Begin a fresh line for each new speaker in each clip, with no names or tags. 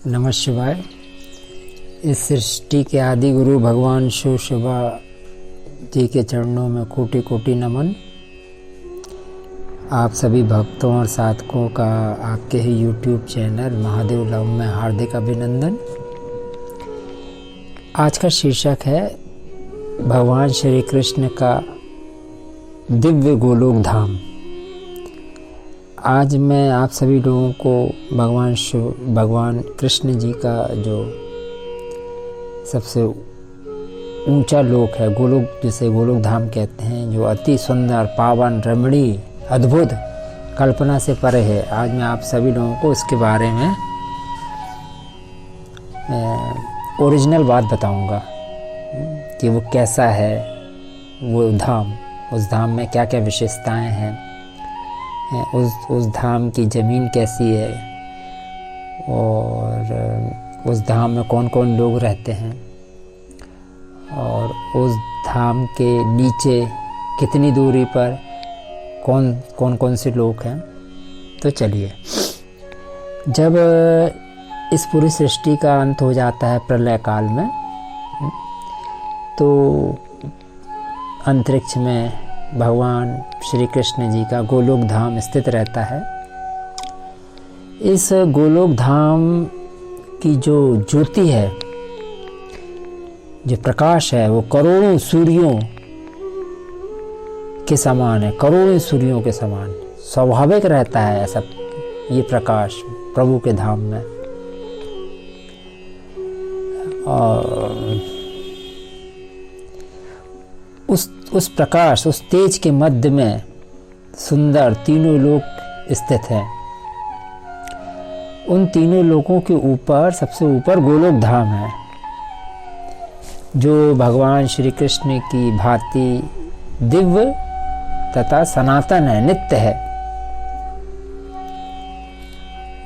नमः शिवाय। इस सृष्टि के आदि गुरु भगवान शिव शिवा जी के चरणों में कोटि कोटि नमन। आप सभी भक्तों और साधकों का आपके ही YouTube चैनल महादेव लव में हार्दिक अभिनंदन। आज का शीर्षक है भगवान श्री कृष्ण का दिव्य गोलोक धाम। आज मैं आप सभी लोगों को भगवान कृष्ण जी का जो सबसे ऊंचा लोक है गोलोक, जिसे गोलोक धाम कहते हैं, जो अति सुंदर, पावन, रमणीय, अद्भुत, कल्पना से परे है, आज मैं आप सभी लोगों को इसके बारे में ओरिजिनल बात बताऊंगा कि वो कैसा है, वो धाम, उस धाम में क्या क्या विशेषताएं हैं, उस धाम की ज़मीन कैसी है और उस धाम में कौन कौन लोग रहते हैं और उस धाम के नीचे कितनी दूरी पर कौन से लोग हैं। तो चलिए, जब इस पूरी सृष्टि का अंत हो जाता है प्रलय काल में, तो अंतरिक्ष में भगवान श्री कृष्ण जी का गोलोक धाम स्थित रहता है। इस गोलोक धाम की जो ज्योति है, जो प्रकाश है, वो करोड़ों सूर्यों के समान है, करोड़ों सूर्यों के समान स्वाभाविक रहता है ऐसा ये प्रकाश प्रभु के धाम में। और उस प्रकाश, उस तेज के मध्य में सुंदर तीनों लोक स्थित हैं। उन तीनों लोकों के ऊपर, सबसे ऊपर गोलोक धाम है, जो भगवान श्री कृष्ण की भांति दिव्य तथा सनातन है, नित्य है।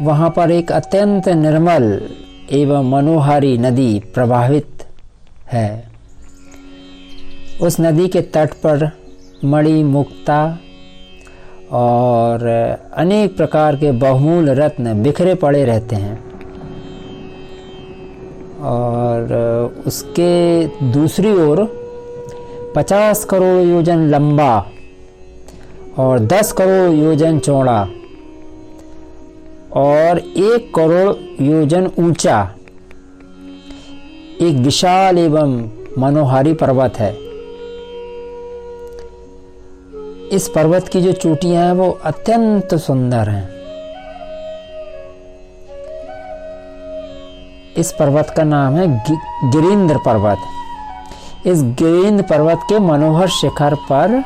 वहां पर एक अत्यंत निर्मल एवं मनोहारी नदी प्रवाहित है। उस नदी के तट पर मणि, मुक्ता और अनेक प्रकार के बहुमूल्य रत्न बिखरे पड़े रहते हैं। और उसके दूसरी ओर 50 करोड़ योजन लंबा और 10 करोड़ योजन चौड़ा और 1 करोड़ योजन ऊंचा एक विशाल एवं मनोहारी पर्वत है। इस पर्वत की जो चोटियां हैं वो अत्यंत सुंदर हैं। इस पर्वत का नाम है गिरीन्द्र पर्वत। इस गिरीन्द्र पर्वत के मनोहर शिखर पर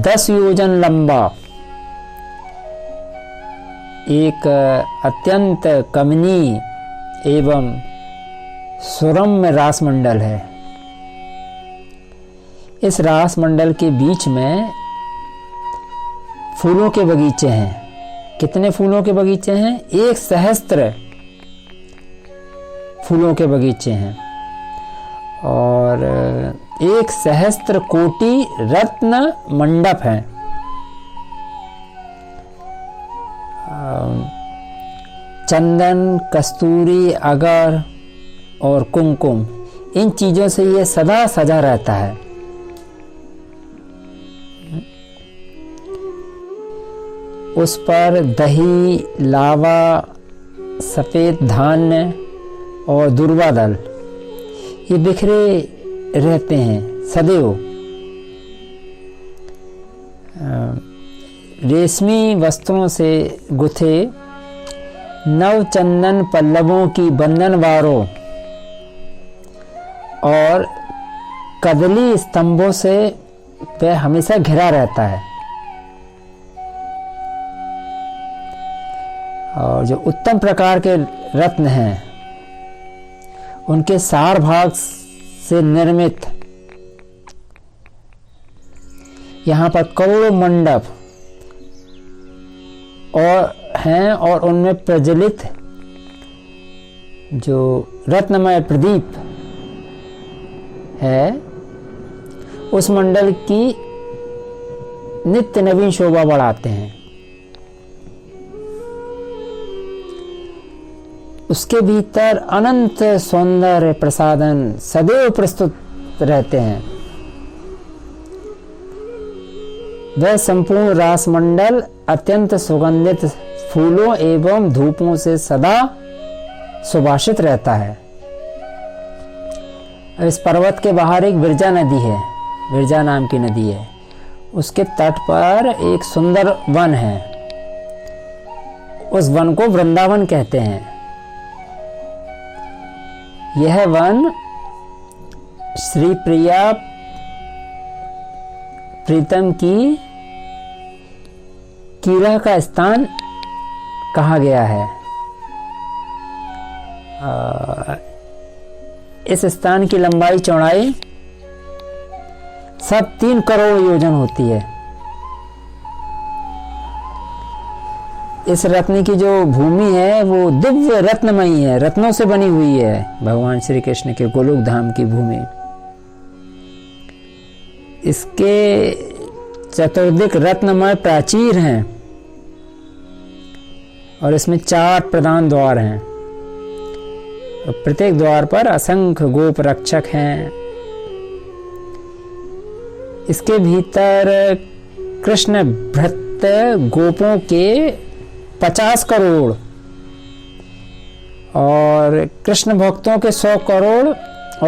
10 योजन लंबा एक अत्यंत कमनीय एवं सुरम्य रासमंडल है। इस रास मंडल के बीच में फूलों के बगीचे हैं। कितने फूलों के बगीचे हैं? 1 सहस्त्र फूलों के बगीचे हैं और 1 सहस्त्र कोटि रत्न मंडप हैं। चंदन, कस्तूरी, अगर और कुमकुम, इन चीजों से ये सदा सजा रहता है। उस पर दही, लावा, सफ़ेद धान्य और दुर्वा दल ये बिखरे रहते हैं सदैव। रेशमी वस्त्रों से गुथे नव चंदन पल्लवों की बंधनवारों और कदली स्तंभों से वह हमेशा घिरा रहता है। और जो उत्तम प्रकार के रत्न हैं, उनके सार भाग से निर्मित यहाँ पर करोड़ों मंडप और हैं और उनमें प्रज्वलित जो रत्नमय प्रदीप है, उस मंडल की नित्य नवीन शोभा बढ़ाते हैं। उसके भीतर अनंत सौंदर्य प्रसादन सदैव प्रस्तुत रहते हैं। वह संपूर्ण रासमंडल अत्यंत सुगंधित फूलों एवं धूपों से सदा सुभाषित रहता है। इस पर्वत के बाहर एक विरजा नदी है, विरजा नाम की नदी है। उसके तट पर एक सुंदर वन है। उस वन को वृंदावन कहते हैं। यह वन श्री प्रिया प्रीतम की कीड़ा का स्थान कहा गया है। इस स्थान की लंबाई चौड़ाई सब 3 करोड़ योजन होती है। इस रत्न की जो भूमि है वो दिव्य रत्नमयी है, रत्नों से बनी हुई है। भगवान श्री कृष्ण के गोलोक धाम की भूमि। इसके चतुर्दिक रत्नमय प्राचीर हैं और इसमें 4 प्रधान द्वार हैं। प्रत्येक द्वार पर असंख्य गोप रक्षक हैं। इसके भीतर कृष्ण भक्त गोपों के 50 करोड़ और कृष्ण भक्तों के 100 करोड़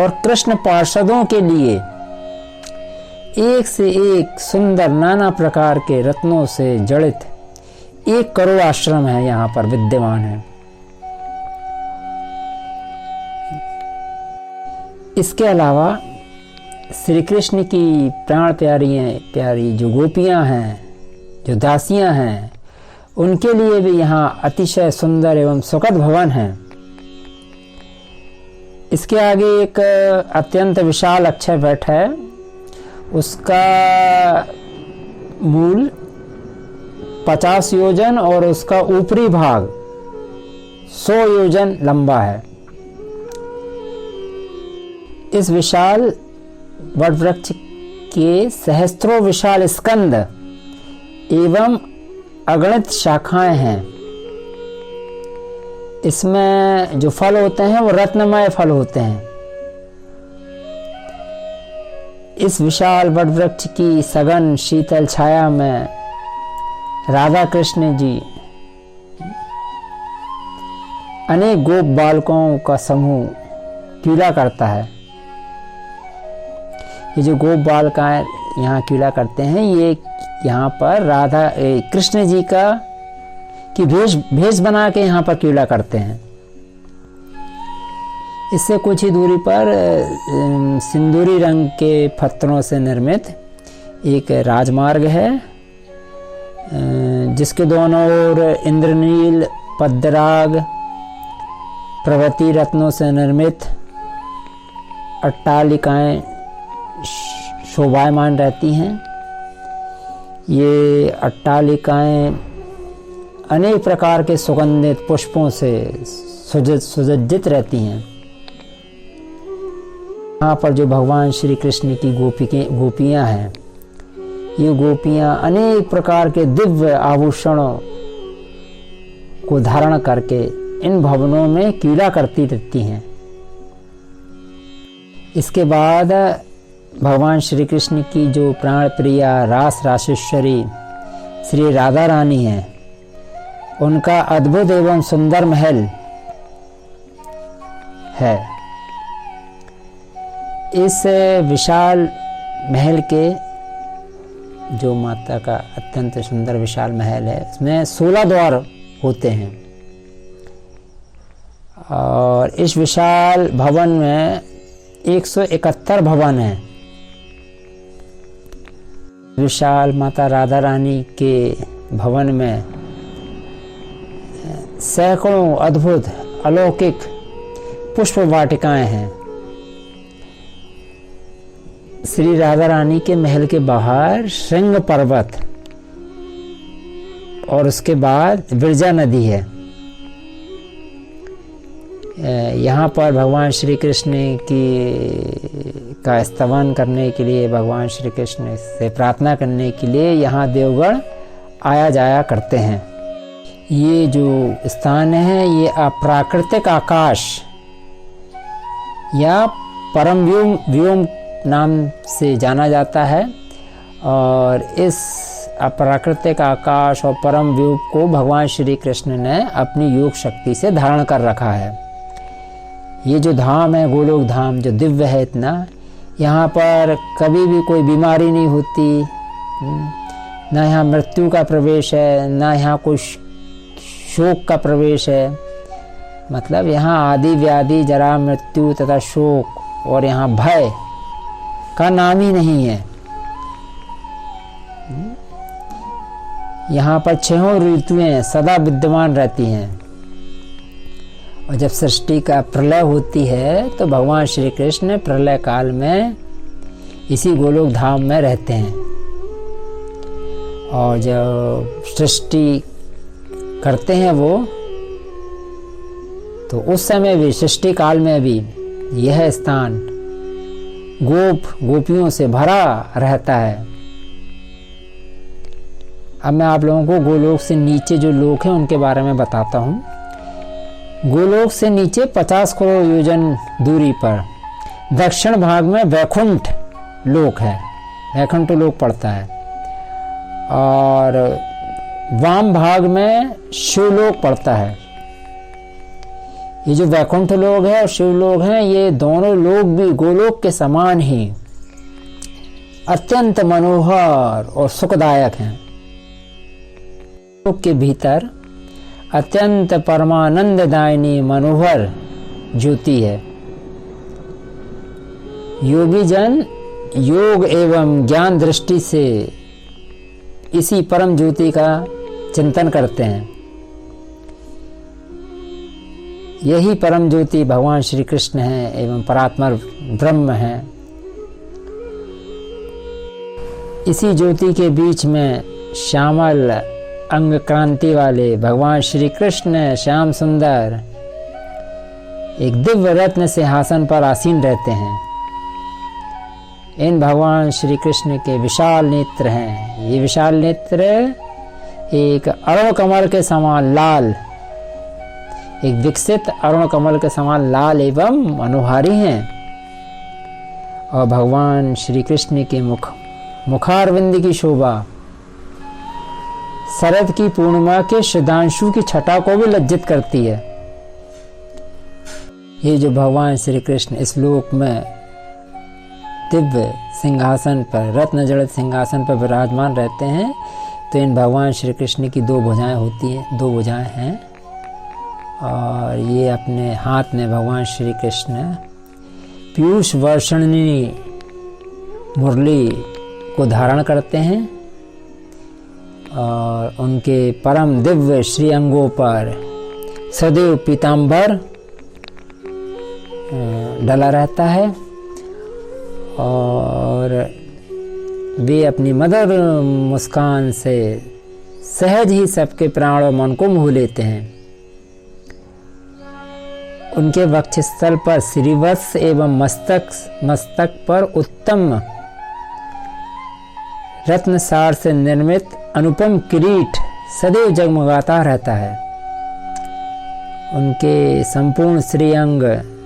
और कृष्ण पार्षदों के लिए एक से एक सुंदर नाना प्रकार के रत्नों से जड़ित 1 करोड़ आश्रम है यहाँ पर विद्यमान है। इसके अलावा श्री कृष्ण की प्राण प्यारी जो गोपियां हैं, जो दासियां हैं, उनके लिए भी यहाँ अतिशय सुंदर एवं सुखद भवन है। इसके आगे एक अत्यंत विशाल अक्षय वट है। उसका मूल 50 योजन और उसका ऊपरी भाग 100 योजन लंबा है। इस विशाल वटवृक्ष के सहस्त्रों विशाल स्कंद एवं अगणित शाखाएं हैं। इसमें जो फल होते हैं वो रत्नमय फल होते हैं। इस विशाल वटवृक्ष की सघन शीतल छाया में राधा कृष्ण जी अनेक गोप बालकों का समूह क्रीड़ा करता है। ये जो गोप बालकाएं यहाँ क्रीड़ा करते हैं, ये यहाँ पर राधा कृष्ण जी की भेष बना के यहाँ पर क्रीड़ा करते हैं। इससे कुछ ही दूरी पर सिंदूरी रंग के पत्थरों से निर्मित एक राजमार्ग है, जिसके दोनों ओर इंद्रनील पद्मराग प्रवृत्ति रत्नों से निर्मित अट्टालिकाएं शोभायमान रहती हैं। ये अट्टालिकाएं अनेक प्रकार के सुगंधित पुष्पों से सुसज्जित रहती हैं। यहाँ पर जो भगवान श्री कृष्ण की गोपियाँ हैं, ये गोपियाँ अनेक प्रकार के दिव्य आभूषणों को धारण करके इन भवनों में क्रीड़ा करती रहती हैं। इसके बाद भगवान श्री कृष्ण की जो प्राण प्रिया रास रासेश्वरी श्री राधा रानी हैं, उनका अद्भुत एवं सुंदर महल है। इस विशाल महल के जो माता का अत्यंत सुंदर विशाल महल है, इसमें 16 द्वार होते हैं और इस विशाल भवन में 171 भवन हैं। विशाल माता राधा रानी के भवन में सैकड़ों अद्भुत अलौकिक पुष्प वाटिकाएं हैं। श्री राधा रानी के महल के बाहर श्रृंग पर्वत और उसके बाद विरजा नदी है। यहाँ पर भगवान श्री कृष्ण का स्तवन करने के लिए, भगवान श्री कृष्ण से प्रार्थना करने के लिए यहाँ देवगण आया जाया करते हैं। ये जो स्थान है ये अप्राकृतिक आकाश या परम व्योम नाम से जाना जाता है। और इस अप्राकृतिक आकाश और परम व्योम को भगवान श्री कृष्ण ने अपनी योग शक्ति से धारण कर रखा है। ये जो धाम है गोलोक धाम जो दिव्य है इतना, यहाँ पर कभी भी कोई बीमारी नहीं होती, ना यहाँ मृत्यु का प्रवेश है, ना यहाँ कोई शोक का प्रवेश है। मतलब यहाँ आदि व्याधि जरा मृत्यु तथा शोक और यहाँ भय का नाम ही नहीं है। यहाँ पर 6 ऋतुएं सदा विद्यमान रहती हैं। और जब सृष्टि का प्रलय होती है तो भगवान श्री कृष्ण प्रलय काल में इसी गोलोक धाम में रहते हैं। और जब सृष्टि करते हैं वो, तो उस समय भी सृष्टि काल में भी यह स्थान गोपियों से भरा रहता है। अब मैं आप लोगों को गोलोक से नीचे जो लोक हैं उनके बारे में बताता हूँ। गोलोक से नीचे 50 करोड़ योजन दूरी पर दक्षिण भाग में वैकुंठ लोक है, वैकुंठ लोक पड़ता है। और वाम भाग में शिवलोक पड़ता है। ये जो वैकुंठ लोक है और शिवलोक है, ये दोनों लोक भी गोलोक के समान ही अत्यंत मनोहर और सुखदायक हैं। लोक के भीतर अत्यंत परमानंददायिनी मनोहर ज्योति है। योगी जन योग एवं ज्ञान दृष्टि से इसी परम ज्योति का चिंतन करते हैं। यही परम ज्योति भगवान श्री कृष्ण है एवं परात्मा ब्रह्म है। इसी ज्योति के बीच में श्यामल अंग क्रांति वाले भगवान श्री कृष्ण श्याम सुंदर एक दिव्य रत्न सिंहासन पर आसीन रहते हैं। इन भगवान श्री कृष्ण के विशाल नेत्र हैं। ये विशाल नेत्र एक अरुण कमल के समान लाल, एक विकसित अरुण कमल के समान लाल एवं मनोहारी हैं। और भगवान श्री कृष्ण के मुखारविंद की शोभा शरद की पूर्णिमा के शुद्धांशु की छटा को भी लज्जित करती है। ये जो भगवान श्री कृष्ण इस लोक में दिव्य सिंहासन पर, रत्न जड़ित सिंहासन पर विराजमान रहते हैं, तो इन भगवान श्री कृष्ण की 2 भुजाएं होती हैं, 2 भुजाएं हैं। और ये अपने हाथ में भगवान श्री कृष्ण पीयूष वर्षणी मुरली को धारण करते हैं। और उनके परम दिव्य श्री अंगों पर सदैव पीतांबर डला रहता है। और वे अपनी मधुर मुस्कान से सहज ही सबके प्राण और मन को मोह लेते हैं। उनके वक्षस्थल पर श्रीवत्स एवं मस्तक पर उत्तम रत्नसार से निर्मित अनुपम किरीट सदैव जगमगाता रहता है। उनके संपूर्ण श्रीअंग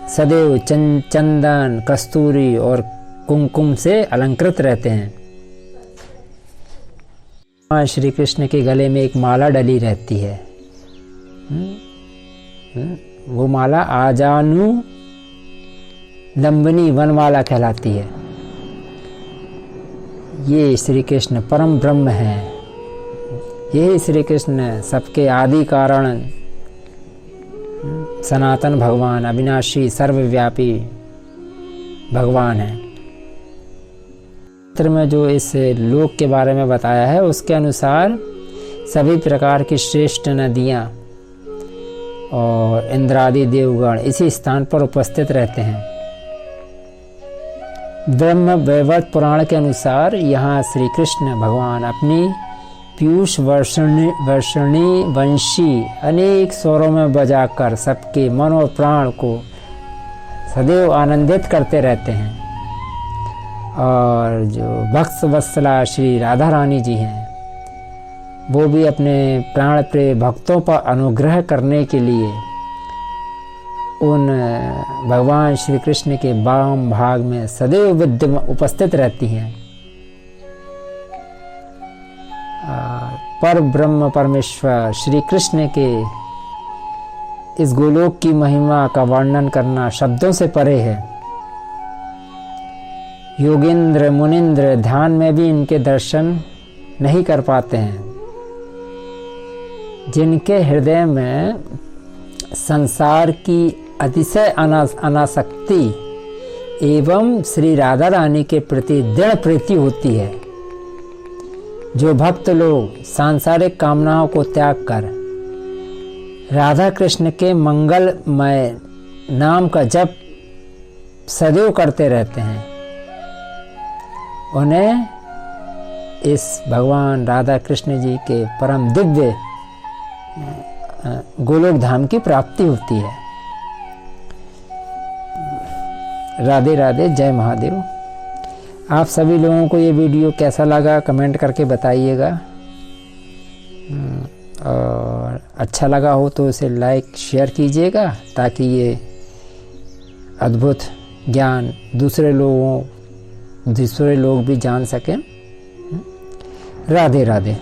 सदैव चंदन, कस्तूरी और कुमकुम से अलंकृत रहते हैं। श्री कृष्ण के गले में एक माला डली रहती है। वो माला आजानु लंबनी वनमाला कहलाती है। ये श्री कृष्ण परम ब्रह्म है। यही श्री कृष्ण सबके आदि कारण सनातन भगवान, अविनाशी सर्वव्यापी भगवान है। में जो इस लोक के बारे में बताया है उसके अनुसार सभी प्रकार की श्रेष्ठ नदियाँ और इंद्रादि देवगण इसी स्थान पर उपस्थित रहते हैं। ब्रह्म वैवर्त पुराण के अनुसार यहाँ श्री कृष्ण भगवान अपनी पीयूष वर्षणी वंशी अनेक स्वरों में बजाकर सबके मन और प्राण को सदैव आनंदित करते रहते हैं। और जो भक्त वत्सला श्री राधा रानी जी हैं, वो भी अपने प्राण प्रिय भक्तों पर अनुग्रह करने के लिए उन भगवान श्री कृष्ण के वाम भाग में सदैव विद्यमान उपस्थित रहती हैं। पर ब्रह्म परमेश्वर श्री कृष्ण के इस गोलोक की महिमा का वर्णन करना शब्दों से परे है। योगेंद्र मुनिंद्र ध्यान में भी इनके दर्शन नहीं कर पाते हैं। जिनके हृदय में संसार की अतिशय अनासक्ति एवं श्री राधा रानी के प्रति दृढ़ प्रीति होती है, जो भक्त लोग सांसारिक कामनाओं को त्याग कर राधा कृष्ण के मंगलमय नाम का जप सदैव करते रहते हैं, उन्हें इस भगवान राधा कृष्ण जी के परम दिव्य गोलोक धाम की प्राप्ति होती है। राधे राधे, जय महादेव। आप सभी लोगों को ये वीडियो कैसा लगा कमेंट करके बताइएगा, और अच्छा लगा हो तो इसे लाइक शेयर कीजिएगा, ताकि ये अद्भुत ज्ञान दूसरे लोग भी जान सकें। राधे राधे।